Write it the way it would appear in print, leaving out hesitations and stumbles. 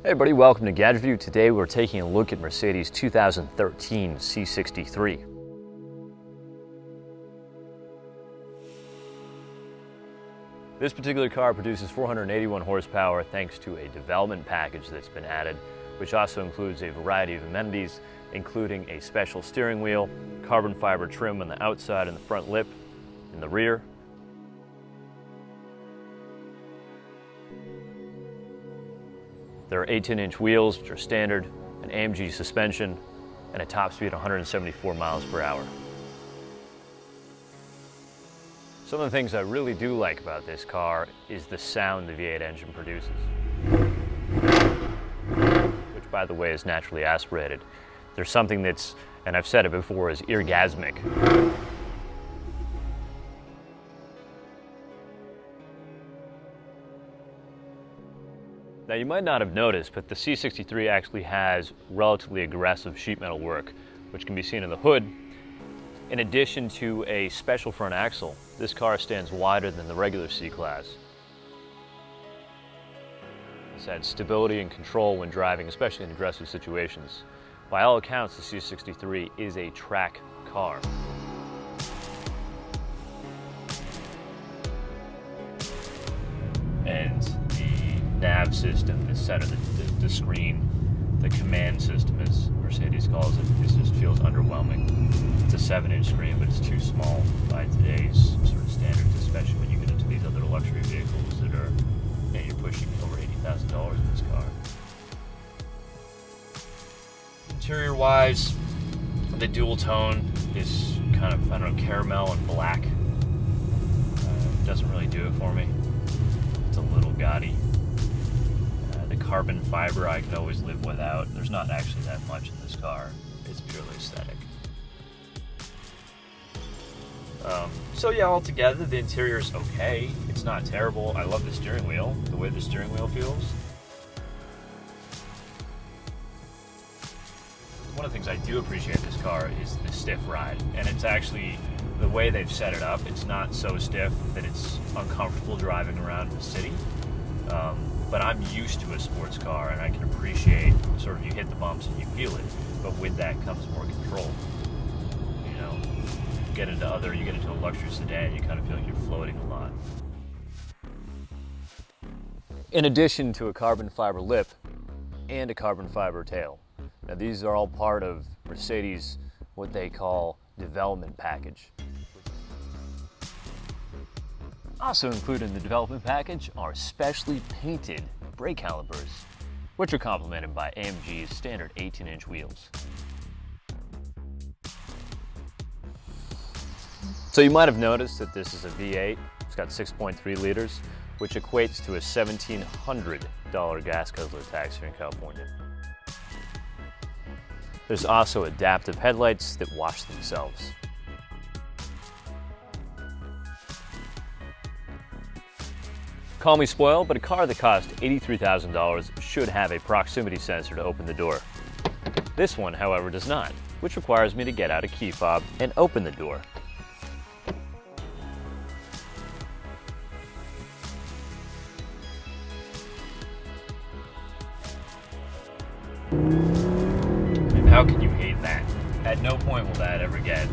Hey everybody, welcome to Gadget View. Today we're taking a look at Mercedes 2013 C63. This particular car produces 481 horsepower thanks to a development package that's been added, which also includes a variety of amenities, including a special steering wheel, carbon fiber trim on the outside and the front lip, in the rear. There are 18-inch wheels, which are standard, an AMG suspension, and a top speed of 174 miles per hour. Some of the things I really do like about this car is the sound the V8 engine produces, which by the way is naturally aspirated. There's something that's, and I've said it before, is eargasmic. Now you might not have noticed, but the C63 actually has relatively aggressive sheet metal work, which can be seen in the hood. In addition to a special front axle, this car stands wider than the regular C-Class. This adds stability and control when driving, especially in aggressive situations. By all accounts, the C63 is a track car. And the nav system, the center, the screen, the command system, as Mercedes calls it, just feels underwhelming. It's a 7-inch screen, but it's too small by today's sort of standards, especially when you get into these other luxury vehicles that are, you know, you're pushing over $80,000 in this car. Interior-wise, the dual tone is kind of, I don't know, caramel and black. Doesn't really do it for me. It's a little gaudy. The carbon fiber I can always live without. There's not actually that much in this car. It's purely aesthetic. So yeah, altogether, the interior is okay. It's not terrible. I love the steering wheel, the way the steering wheel feels. One of the things I do appreciate this car is the stiff ride, and it's actually the way they've set it up. It's not so stiff that it's uncomfortable driving around the city. But I'm used to a sports car, and I can appreciate sort of you hit the bumps and you feel it. But with that comes more control. You know, you get into a luxury sedan, you kind of feel like you're floating a lot. In addition to a carbon fiber lip and a carbon fiber tail. Now these are all part of Mercedes' what they call development package. Also included in the development package are specially painted brake calipers, which are complemented by AMG's standard 18-inch wheels. So you might have noticed that this is a V8. It's got 6.3 liters, which equates to a $1,700 gas guzzler tax here in California. There's also adaptive headlights that wash themselves. Call me spoiled, but a car that cost $83,000 should have a proximity sensor to open the door. This one, however, does not, which requires me to get out a key fob and open the door. And how can you hate that? At no point will that ever get